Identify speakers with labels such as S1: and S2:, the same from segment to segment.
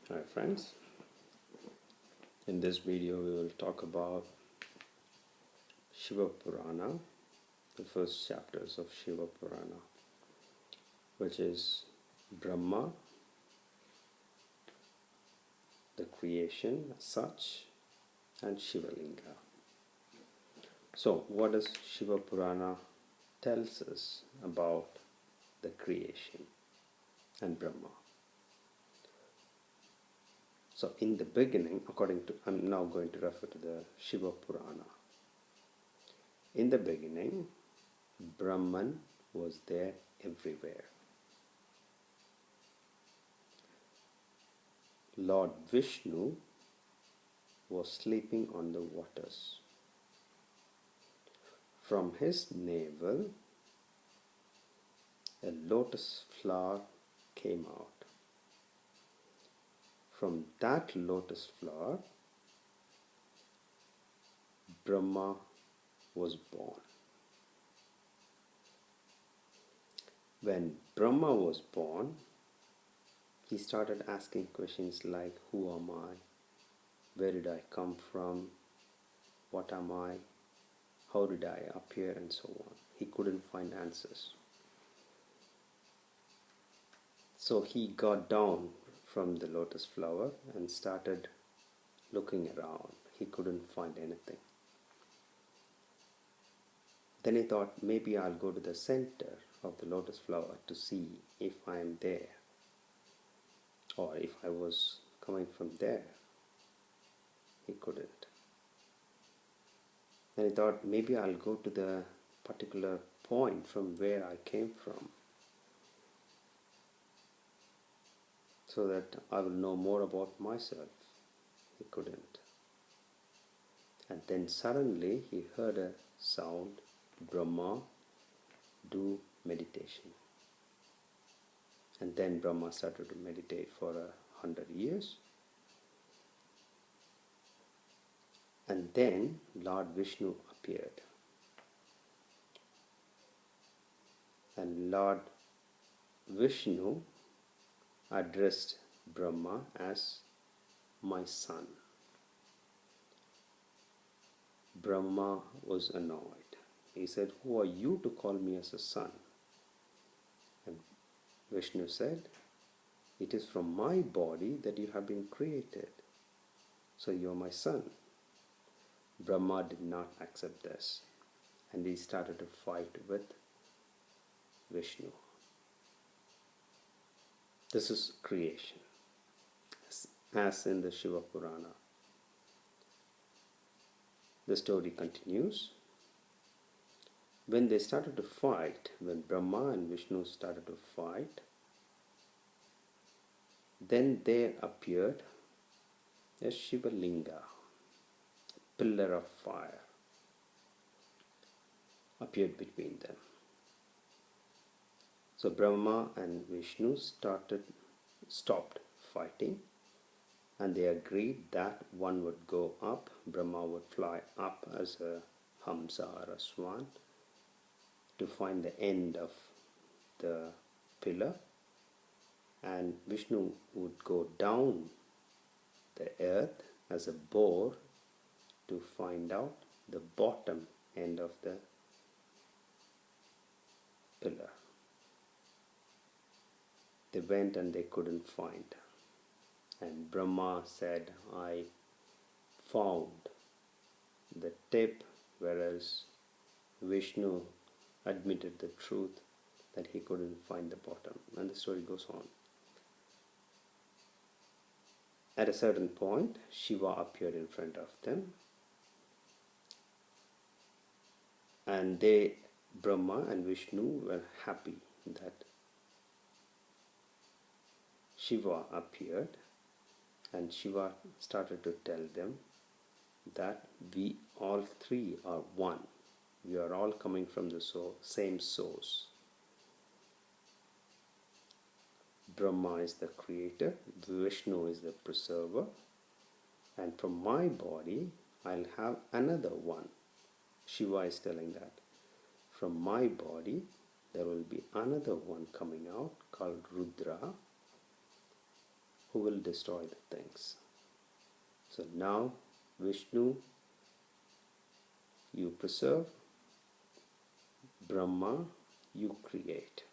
S1: Hi friends, in this video we will talk about Shiva Purana, the first chapters of Shiva Purana, which is Brahma, the creation as such, and Shiva Linga. So what does Shiva Purana tells us about the creation and Brahma? So in the beginning, I'm now going to refer to the Shiva Purana. In the beginning, Brahman was there everywhere. Lord Vishnu was sleeping on the waters. From his navel, a lotus flower came out. From that lotus flower, Brahma was born. When Brahma was born, he started asking questions like, who am I? Where did I come from? What am I? How did I appear? And so on. He couldn't find answers. So he got down from the lotus flower and started looking around. He couldn't find anything. Then he thought, maybe I'll go to the center of the lotus flower to see if I am there, or if I was coming from there. He couldn't. Then he thought, maybe I'll go to the particular point from where I came from, so that I will know more about myself. He couldn't. And then suddenly he heard a sound, Brahma, do meditation. And then Brahma started to meditate for 100 years. And then Lord Vishnu appeared. And Lord Vishnu addressed Brahma as my son. Brahma was annoyed. He said, who are you to call me as a son? And Vishnu said, it is from my body that you have been created. So you are my son. Brahma did not accept this. And he started to fight with Vishnu. This is creation, as in the Shiva Purana. The story continues. When they started to fight, when Brahma and Vishnu started to fight, then there appeared a Shiva Linga, pillar of fire, appeared between them. So Brahma and Vishnu stopped fighting, and they agreed that one would go up, Brahma would fly up as a Hamsa or a swan to find the end of the pillar, and Vishnu would go down the earth as a boar to find out the bottom end of the pillar. They went and they couldn't find. And Brahma said, I found the tip, whereas Vishnu admitted the truth that he couldn't find the bottom. And the story goes on. At a certain point, Shiva appeared in front of them. And Brahma and Vishnu, were happy that Shiva appeared. And Shiva started to tell them that we all three are one. We are all coming from the same source. Brahma is the creator, Vishnu is the preserver, and from my body I'll have another one. Shiva is telling that. From my body there will be another one coming out called Rudra, who will destroy the things. So now, Vishnu, you preserve, Brahma, you create.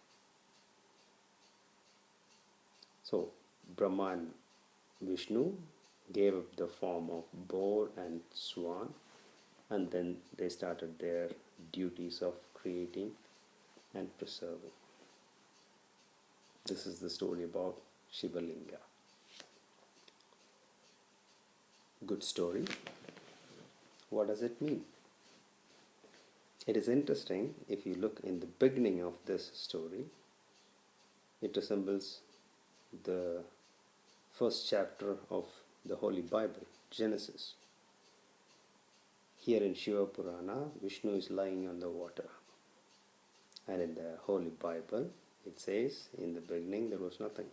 S1: So Brahma and Vishnu gave up the form of boar and swan, and then they started their duties of creating and preserving. This is the story about Shiva Linga. Good story. What does it mean? It is interesting. If you look in the beginning of this story, it resembles the first chapter of the Holy Bible, Genesis. Here in Shvia Purana, Vishnu is lying on the water. And in the Holy Bible, it says, in the beginning there was nothing.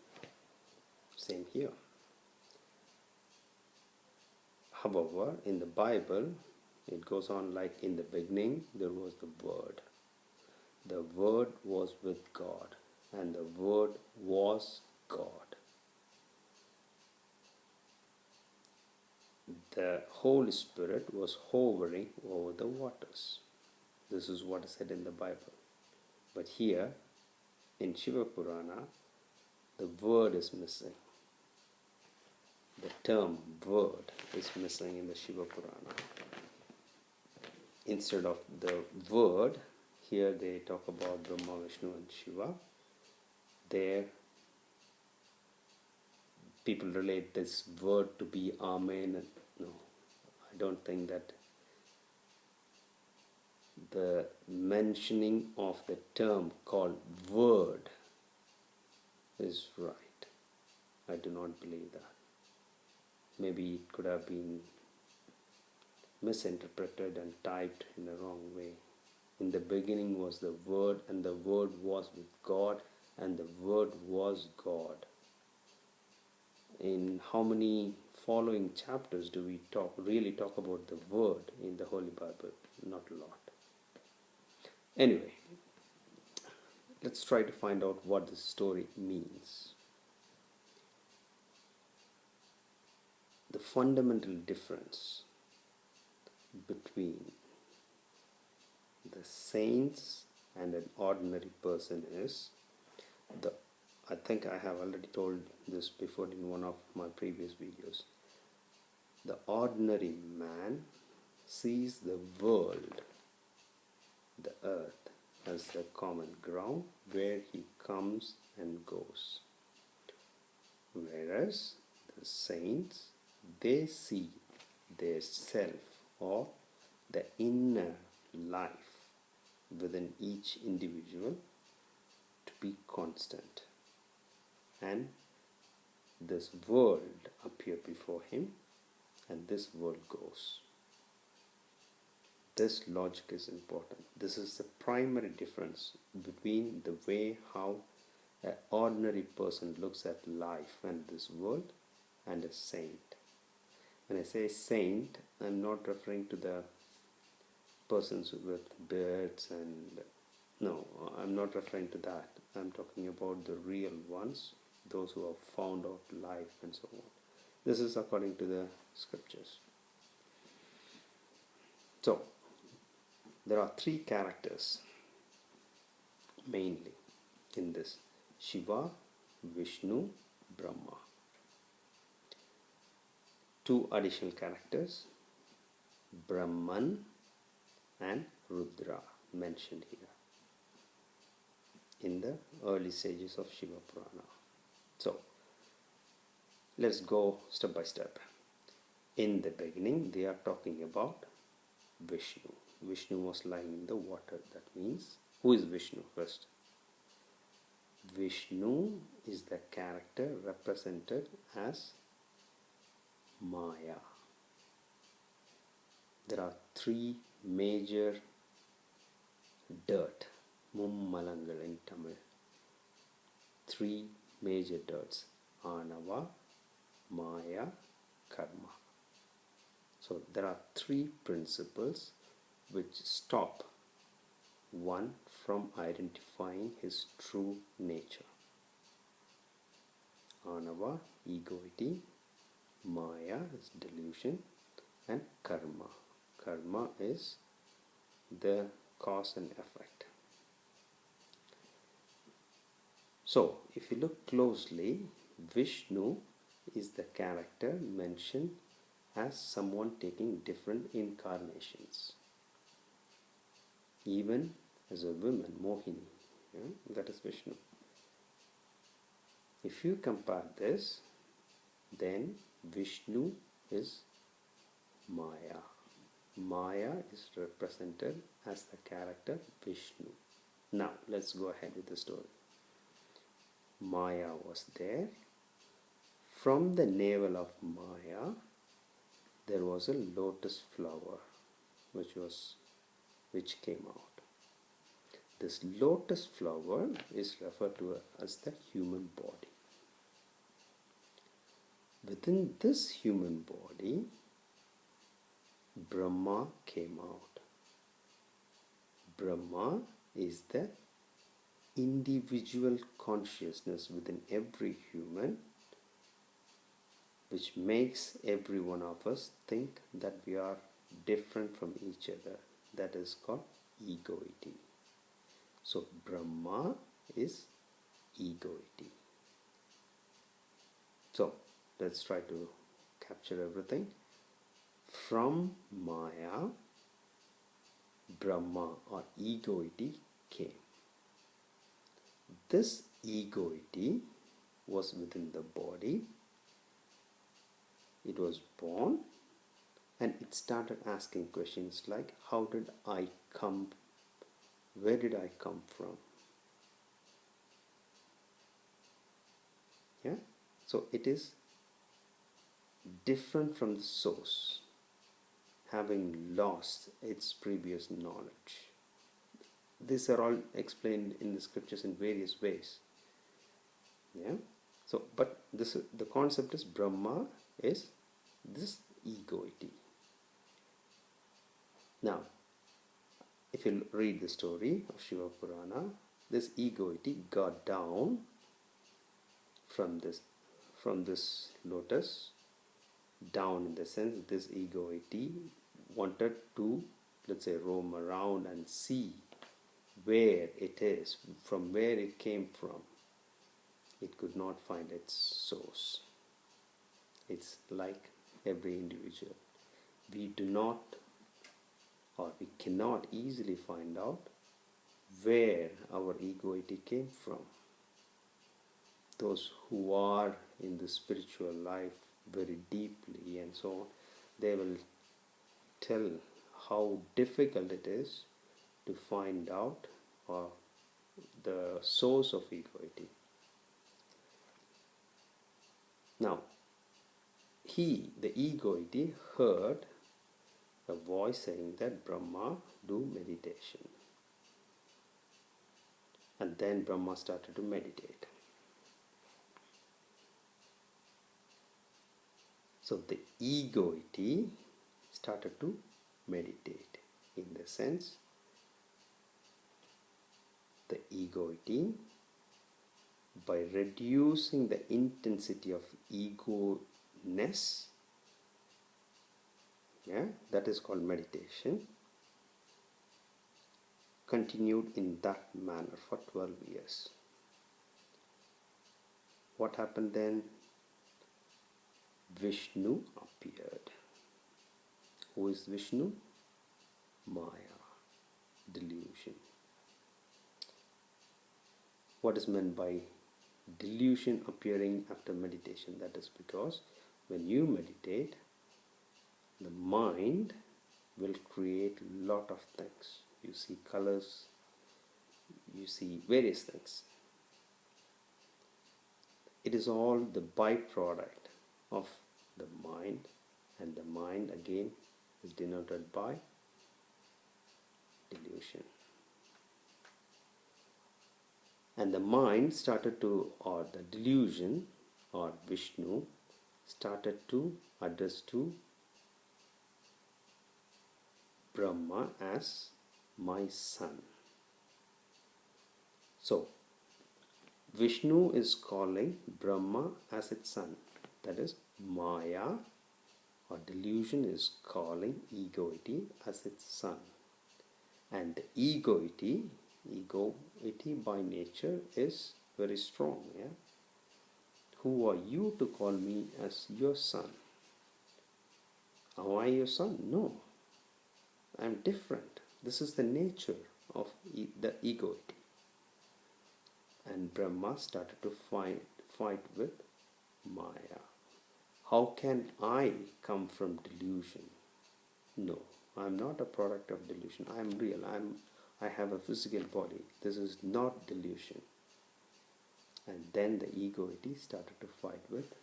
S1: Same here. However, in the Bible, it goes on like, in the beginning there was the Word. The Word was with God, and the Word was God. The Holy Spirit was hovering over the waters. This is what is said in the Bible. But here, in Shiva Purana, the word is missing. The term word is missing in the Shiva Purana. Instead of the word, here they talk about Brahma, Vishnu and Shiva. There, people relate this word to be Amen. No, I don't think that the mentioning of the term called word is right. I do not believe that. Maybe it could have been misinterpreted and typed in the wrong way. In the beginning was the Word, and the Word was with God, and the Word was God. In how many following chapters do we really talk about the Word in the Holy Bible? Not a lot. Anyway, let's try to find out what this story means. The fundamental difference between the saints and an ordinary person is I think I have already told this before in one of my previous videos. The ordinary man sees the world, the earth, as the common ground where he comes and goes. Whereas the saints, they see their self or the inner life within each individual to be constant, and this world appear before him, and this world goes. This logic is important. This is the primary difference between the way how an ordinary person looks at life and this world and a saint. When I say saint, I'm not referring to the persons with beards and no, I'm not referring to that. I'm talking about the real ones, those who have found out life and so on. This is according to the scriptures. So, there are three characters mainly in this: Shiva, Vishnu, Brahma. Two additional characters, Brahman and Rudra, mentioned here in the early stages of Shiva Purana. So, let's go step by step. In the beginning, they are talking about Vishnu. Vishnu was lying in the water. That means, who is Vishnu first? Vishnu is the character represented as Maya. There are three major dirt, mummalangal in Tamil. Three major dirts: Anava, Maya, Karma. So there are three principles which stop one from identifying his true nature. Anava, egoity, Maya is delusion, and karma. Karma is the cause and effect. So, if you look closely, Vishnu is the character mentioned as someone taking different incarnations. Even as a woman, Mohini, that is Vishnu. If you compare this, then Vishnu is Maya. Maya is represented as the character Vishnu. Now, let's go ahead with the story. Maya was there. From the navel of Maya, there was a lotus flower which came out. This lotus flower is referred to as the human body. Within this human body, Brahma came out. Brahma is the individual consciousness within every human, which makes every one of us think that we are different from each other. That is called egoity. So Brahma is egoity. So let's try to capture everything. From Maya, Brahma or egoity came. This egoity was within the body. It was born and it started asking questions like, how did I come? Where did I come from? Yeah? So it is different from the source, having lost its previous knowledge. These are all explained in the scriptures in various ways. Yeah? So, but the concept is Brahma is this egoity. Now, if you read the story of Shiva Purana, this egoity got down from this lotus, down in the sense this egoity wanted to, let's say, roam around and see where it is, from where it came from. It could not find its source. It's like every individual. We do not, or we cannot easily find out where our egoity came from. Those who are in the spiritual life very deeply and so on, they will tell how difficult it is to find out the source of egoity. Now, the egoity heard a voice saying that Brahma do meditation. And then Brahma started to meditate. So the egoity started to meditate. In the sense, the egoity, by reducing the intensity of ego-ness, that is called meditation, continued in that manner for 12 years. What happened then? Vishnu appeared. Who is Vishnu? Maya, delusion. What is meant by delusion appearing after meditation? That is because when you meditate, the mind will create a lot of things. You see colors, you see various things. It is all the byproduct of the mind, and the mind again is denoted by delusion. And the mind started to, or the delusion, or Vishnu, started to address to Brahma as my son. So, Vishnu is calling Brahma as its son. That is, Maya or delusion is calling egoity as its son. And the egoity by nature is very strong. Yeah? Who are you to call me as your son? Am I your son? No. I am different. This is the nature of the egoity. And Brahma started to fight with Maya. How can I come from delusion? No, I am not a product of delusion. I am real. I have a physical body. This is not delusion. And then the egoity started to fight with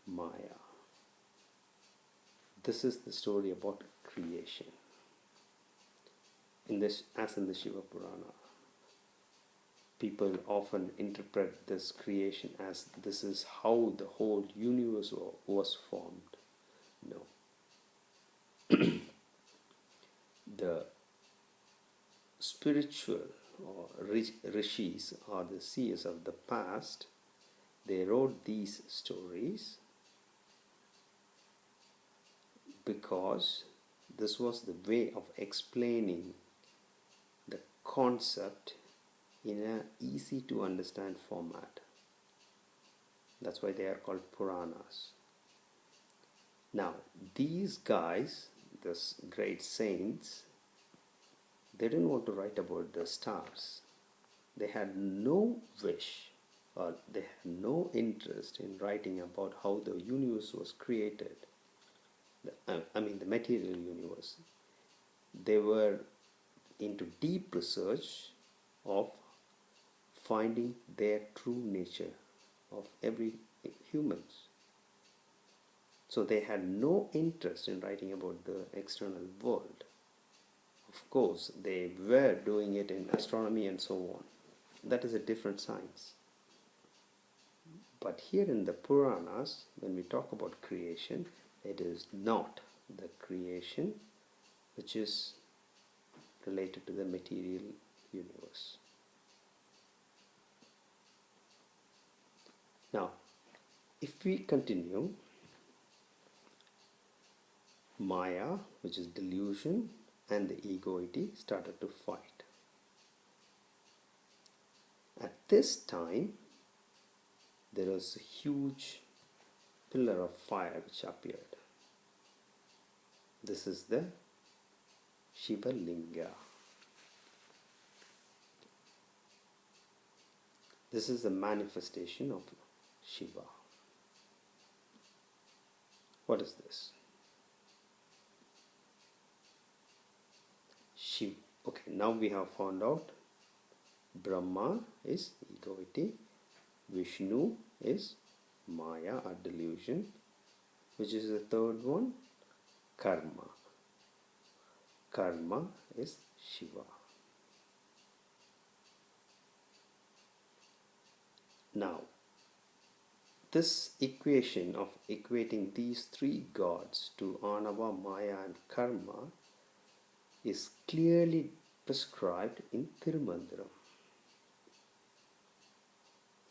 S1: Maya. This is the story about creation. As in the Shiva Purana, people often interpret this creation as this is how the whole universe was formed. No. The spiritual or rishis or the seers of the past, they wrote these stories because this was the way of explaining the concept in an easy to understand format. That's why they are called Puranas. Now, these guys, these great saints, they didn't want to write about the stars. They had no wish or they had no interest in writing about how the universe was created. The material universe. They were into deep research of finding their true nature of every humans. So they had no interest in writing about the external world. Of course, they were doing it in astronomy and so on. That is a different science. But here in the Puranas, when we talk about creation, it is not the creation which is related to the material universe. Now, if we continue, Maya, which is delusion, and the egoity started to fight. At this time, there was a huge pillar of fire which appeared. This is the Shiva Linga. This is the manifestation of Shiva. What is this? Shiva. Okay, now we have found out Brahma is egoity, Vishnu is Maya or delusion, which is the third one, Karma. Karma is Shiva. Now, this equation of equating these three gods to Anava, Maya and Karma is clearly prescribed in Tirumandiram.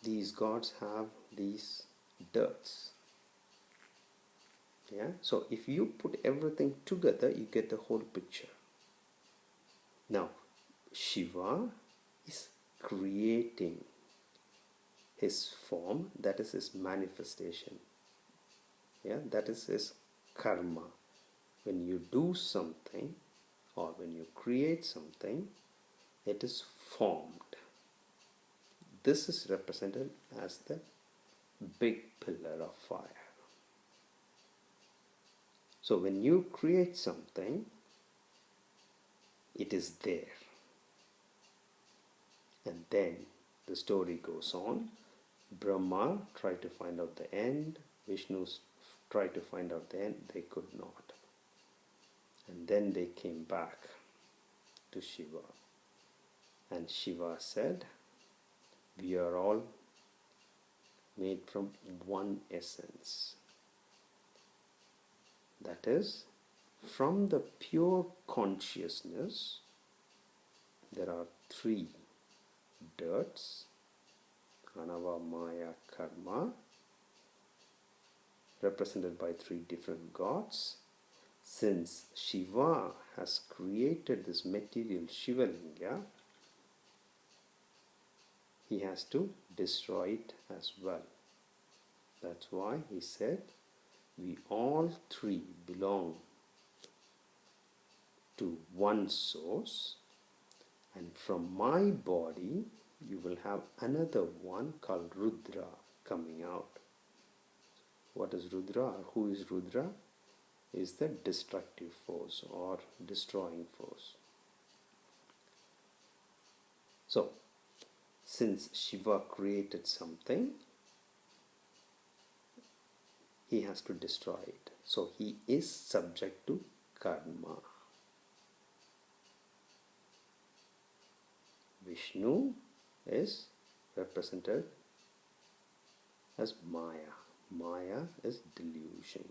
S1: These gods have these dirts. Yeah? So if you put everything together, you get the whole picture. Now, Shiva is creating his form, that is his manifestation. Yeah, that is his karma. When you do something or when you create something, it is formed. This is represented as the big pillar of fire. So when you create something, it is there. And then the story goes on. Brahma tried to find out the end. Vishnu tried to find out the end. They could not. And then they came back to Shiva. And Shiva said, we are all made from one essence. That is, from the pure consciousness, there are three dirts, Anava, Maya, Karma, represented by three different gods. Since Shiva has created this material Shiva Linga, he has to destroy it as well. That's why he said, we all three belong to one source, and from my body you will have another one called Rudra coming out. What is Rudra, or who is Rudra? Is the destructive force or destroying force. So, since Shiva created something, he has to destroy it. So, he is subject to karma. Vishnu is represented as Maya. Maya is delusion.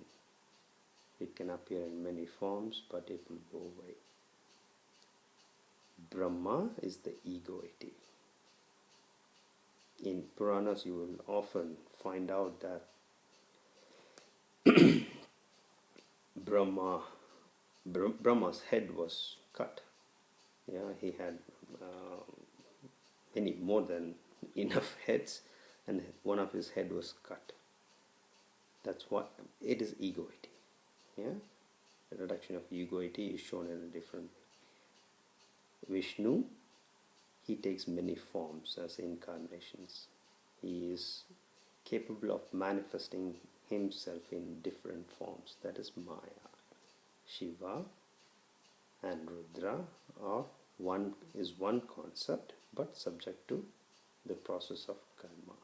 S1: It can appear in many forms, but it will go away. Brahma is the egoity. In Puranas, you will often find out that Brahma's head was cut. Yeah, he had many, more than enough heads, and one of his head was cut. That's what it is, egoity. Yeah, the reduction of egoity is shown in a different way. Vishnu, he takes many forms as incarnations. He is capable of manifesting himself in different forms. That is Maya. Shiva and Rudra are one concept, but subject to the process of karma.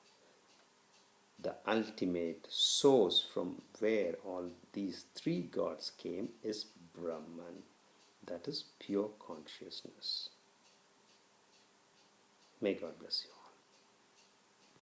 S1: The ultimate source from where all these three gods came is Brahman. That is pure consciousness. May God bless you.